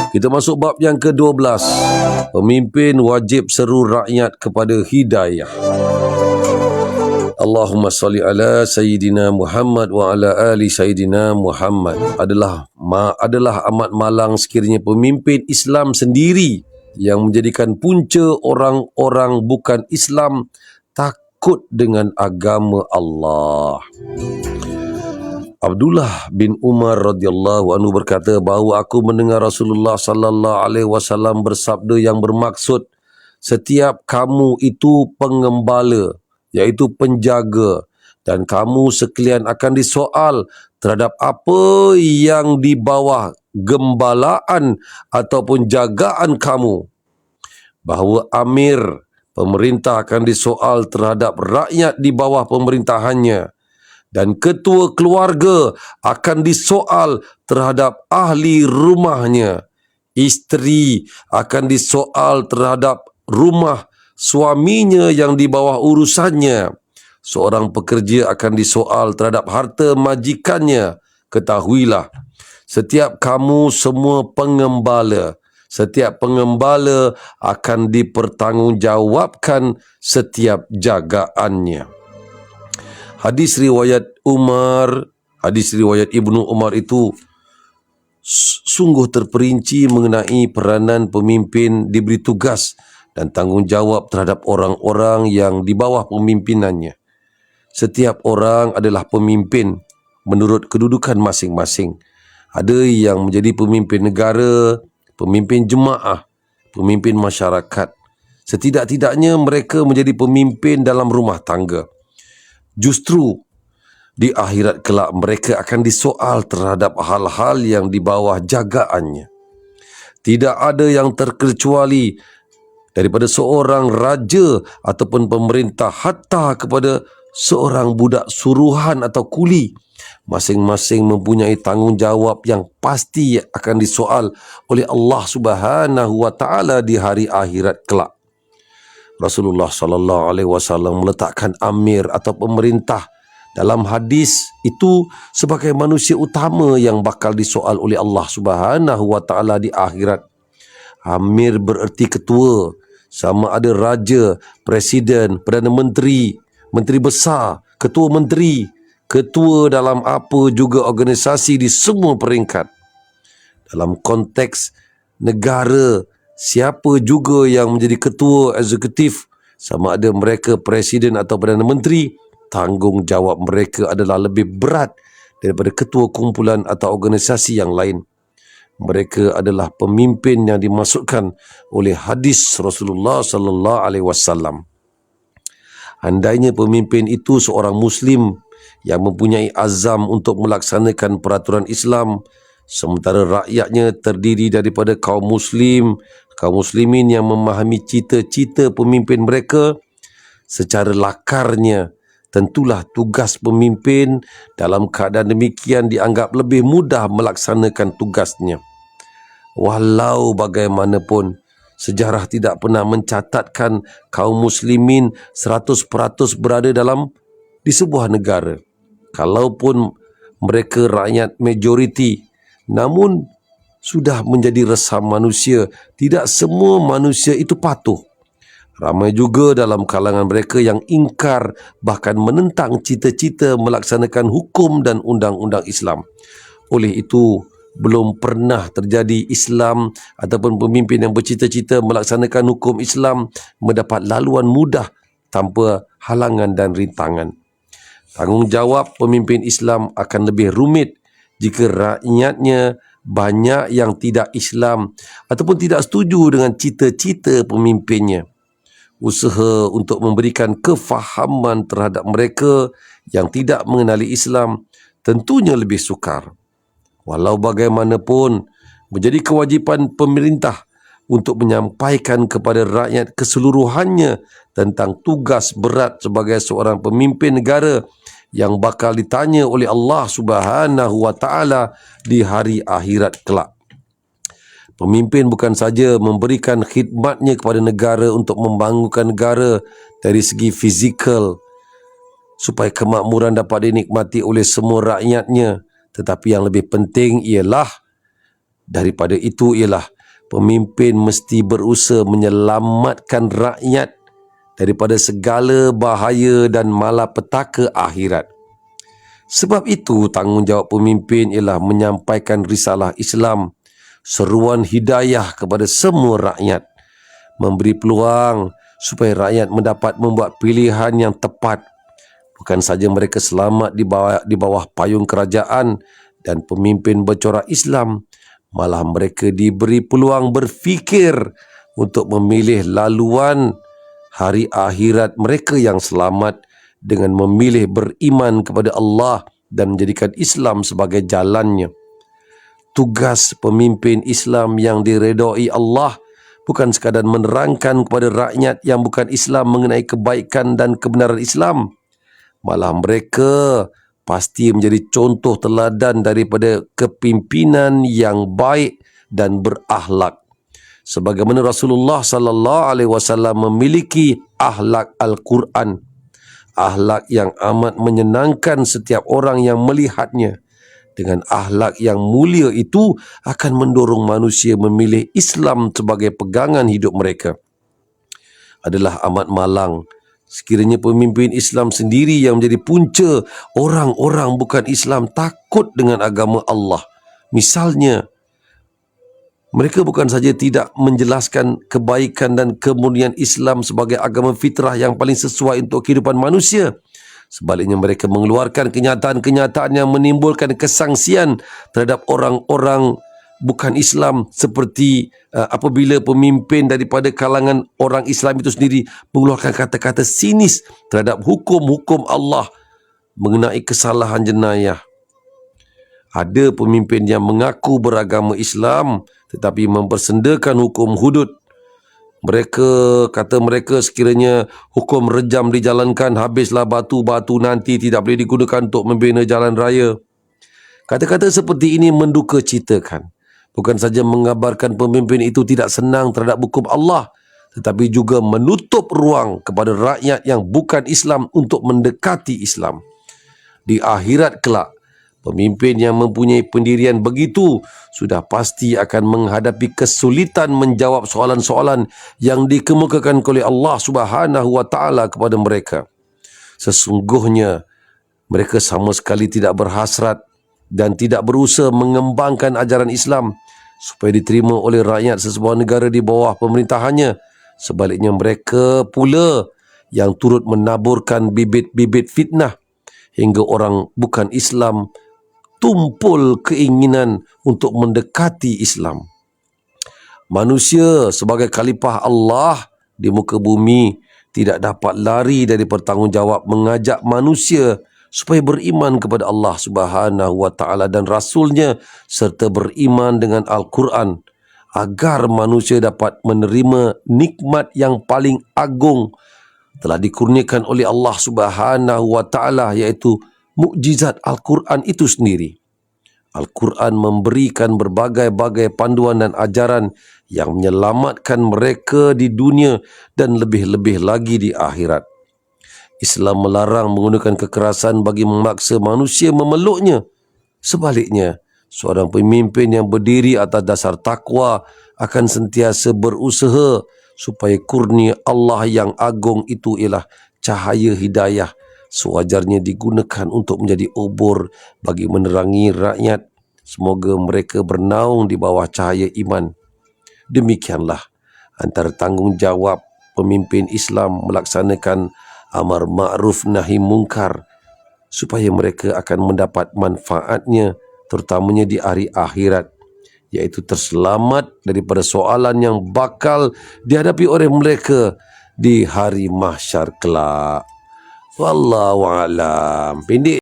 Kita masuk bab yang ke-12. Pemimpin wajib seru rakyat kepada hidayah. Allahumma salli ala Sayyidina Muhammad wa ala ali Sayyidina Muhammad. Adalah amat malang sekiranya pemimpin Islam sendiri yang menjadikan punca orang-orang bukan Islam takut dengan agama Allah. Abdullah bin Umar radhiyallahu anhu berkata bahawa aku mendengar Rasulullah sallallahu alaihi wasallam bersabda yang bermaksud, setiap kamu itu pengembala, iaitu penjaga, dan kamu sekalian akan disoal terhadap apa yang di bawah gembalaan ataupun jagaan kamu. Bahawa amir, pemerintah akan disoal terhadap rakyat di bawah pemerintahannya. Dan ketua keluarga akan disoal terhadap ahli rumahnya. Isteri akan disoal terhadap rumah suaminya yang di bawah urusannya. Seorang pekerja akan disoal terhadap harta majikannya. Ketahuilah, setiap kamu semua pengembala. Setiap pengembala akan dipertanggungjawabkan setiap jagaannya. Hadis riwayat Ibnu Umar itu sungguh terperinci mengenai peranan pemimpin diberi tugas dan tanggungjawab terhadap orang-orang yang di bawah pemimpinannya. Setiap orang adalah pemimpin menurut kedudukan masing-masing. Ada yang menjadi pemimpin negara, pemimpin jemaah, pemimpin masyarakat. Setidak-tidaknya mereka menjadi pemimpin dalam rumah tangga. Justru di akhirat kelak mereka akan disoal terhadap hal-hal yang di bawah jagaannya. Tidak ada yang terkecuali daripada seorang raja ataupun pemerintah hatta kepada seorang budak suruhan atau kuli. Masing-masing mempunyai tanggungjawab yang pasti akan disoal oleh Allah Subhanahu wa taala di hari akhirat kelak. Rasulullah sallallahu alaihi wasallam meletakkan amir atau pemerintah dalam hadis itu sebagai manusia utama yang bakal disoal oleh Allah Subhanahu wa taala di akhirat. Amir bererti ketua, sama ada raja, presiden, perdana menteri, menteri besar, ketua menteri, ketua dalam apa juga organisasi di semua peringkat. Dalam konteks negara, siapa juga yang menjadi ketua eksekutif, sama ada mereka presiden atau perdana menteri, tanggungjawab mereka adalah lebih berat daripada ketua kumpulan atau organisasi yang lain. Mereka adalah pemimpin yang dimasukkan oleh hadis Rasulullah sallallahu alaihi wasallam. Andainya pemimpin itu seorang Muslim yang mempunyai azam untuk melaksanakan peraturan Islam, sementara rakyatnya terdiri daripada kaum muslimin yang memahami cita-cita pemimpin mereka, secara lakarnya tentulah tugas pemimpin dalam keadaan demikian dianggap lebih mudah melaksanakan tugasnya. Walau bagaimanapun, sejarah tidak pernah mencatatkan kaum muslimin 100% berada di sebuah negara. Kalaupun mereka rakyat majoriti, namun sudah menjadi resam manusia, tidak semua manusia itu patuh. Ramai juga dalam kalangan mereka yang ingkar, bahkan menentang cita-cita melaksanakan hukum dan undang-undang Islam. Oleh itu, belum pernah terjadi Islam ataupun pemimpin yang bercita-cita melaksanakan hukum Islam mendapat laluan mudah tanpa halangan dan rintangan. Tanggungjawab pemimpin Islam akan lebih rumit jika rakyatnya banyak yang tidak Islam ataupun tidak setuju dengan cita-cita pemimpinnya. Usaha untuk memberikan kefahaman terhadap mereka yang tidak mengenali Islam tentunya lebih sukar. Walau bagaimanapun, menjadi kewajipan pemerintah untuk menyampaikan kepada rakyat keseluruhannya tentang tugas berat sebagai seorang pemimpin negara yang bakal ditanya oleh Allah Subhanahu wa taala di hari akhirat kelak. Pemimpin bukan saja memberikan khidmatnya kepada negara untuk membangunkan negara dari segi fizikal supaya kemakmuran dapat dinikmati oleh semua rakyatnya, tetapi yang lebih penting ialah pemimpin mesti berusaha menyelamatkan rakyat daripada segala bahaya dan malapetaka akhirat. Sebab itu, tanggungjawab pemimpin ialah menyampaikan risalah Islam, seruan hidayah kepada semua rakyat, memberi peluang supaya rakyat mendapat membuat pilihan yang tepat. Bukan saja mereka selamat di bawah payung kerajaan dan pemimpin bercorak Islam, malah mereka diberi peluang berfikir untuk memilih laluan hari akhirat mereka yang selamat dengan memilih beriman kepada Allah dan menjadikan Islam sebagai jalannya. Tugas pemimpin Islam yang diredai Allah bukan sekadar menerangkan kepada rakyat yang bukan Islam mengenai kebaikan dan kebenaran Islam, malah mereka pasti menjadi contoh teladan daripada kepimpinan yang baik dan berakhlak. Sebagaimana Rasulullah sallallahu alaihi wasallam memiliki akhlak Al-Quran, akhlak yang amat menyenangkan setiap orang yang melihatnya. Dengan akhlak yang mulia itu akan mendorong manusia memilih Islam sebagai pegangan hidup mereka. Adalah amat malang sekiranya pemimpin Islam sendiri yang menjadi punca orang-orang bukan Islam takut dengan agama Allah. Misalnya, mereka bukan saja tidak menjelaskan kebaikan dan kemuliaan Islam sebagai agama fitrah yang paling sesuai untuk kehidupan manusia. Sebaliknya, mereka mengeluarkan kenyataan-kenyataan yang menimbulkan kesangsian terhadap orang-orang bukan Islam, seperti apabila pemimpin daripada kalangan orang Islam itu sendiri mengeluarkan kata-kata sinis terhadap hukum-hukum Allah mengenai kesalahan jenayah. Ada pemimpin yang mengaku beragama Islam tetapi mempersendakan hukum hudud. Mereka sekiranya hukum rejam dijalankan, habislah batu-batu nanti tidak boleh digunakan untuk membina jalan raya. Kata-kata seperti ini menduka citakan. Bukan saja mengabarkan pemimpin itu tidak senang terhadap hukum Allah, tetapi juga menutup ruang kepada rakyat yang bukan Islam untuk mendekati Islam. Di akhirat kelak, pemimpin yang mempunyai pendirian begitu sudah pasti akan menghadapi kesulitan menjawab soalan-soalan yang dikemukakan oleh Allah Subhanahu wa taala kepada mereka. Sesungguhnya mereka sama sekali tidak berhasrat dan tidak berusaha mengembangkan ajaran Islam supaya diterima oleh rakyat sesebuah negara di bawah pemerintahannya. Sebaliknya, mereka pula yang turut menaburkan bibit-bibit fitnah hingga orang bukan Islam tumpul keinginan untuk mendekati Islam. Manusia sebagai khalifah Allah di muka bumi tidak dapat lari dari bertanggungjawab mengajak manusia supaya beriman kepada Allah Subhanahu wa taala dan Rasulnya serta beriman dengan Al-Quran agar manusia dapat menerima nikmat yang paling agung telah dikurniakan oleh Allah Subhanahu wa taala, iaitu mukjizat Al-Quran itu sendiri. Al-Quran memberikan berbagai-bagai panduan dan ajaran yang menyelamatkan mereka di dunia dan lebih-lebih lagi di akhirat. Islam melarang menggunakan kekerasan bagi memaksa manusia memeluknya. Sebaliknya, seorang pemimpin yang berdiri atas dasar takwa akan sentiasa berusaha supaya kurnia Allah yang agung itu ialah cahaya hidayah sewajarnya digunakan untuk menjadi obor bagi menerangi rakyat. Semoga mereka bernaung di bawah cahaya iman. Demikianlah antara tanggungjawab pemimpin Islam melaksanakan amar ma'ruf nahi mungkar supaya mereka akan mendapat manfaatnya, terutamanya di hari akhirat, iaitu terselamat daripada soalan yang bakal dihadapi oleh mereka di hari mahsyar kelak. Wallahu a'lam. Pendek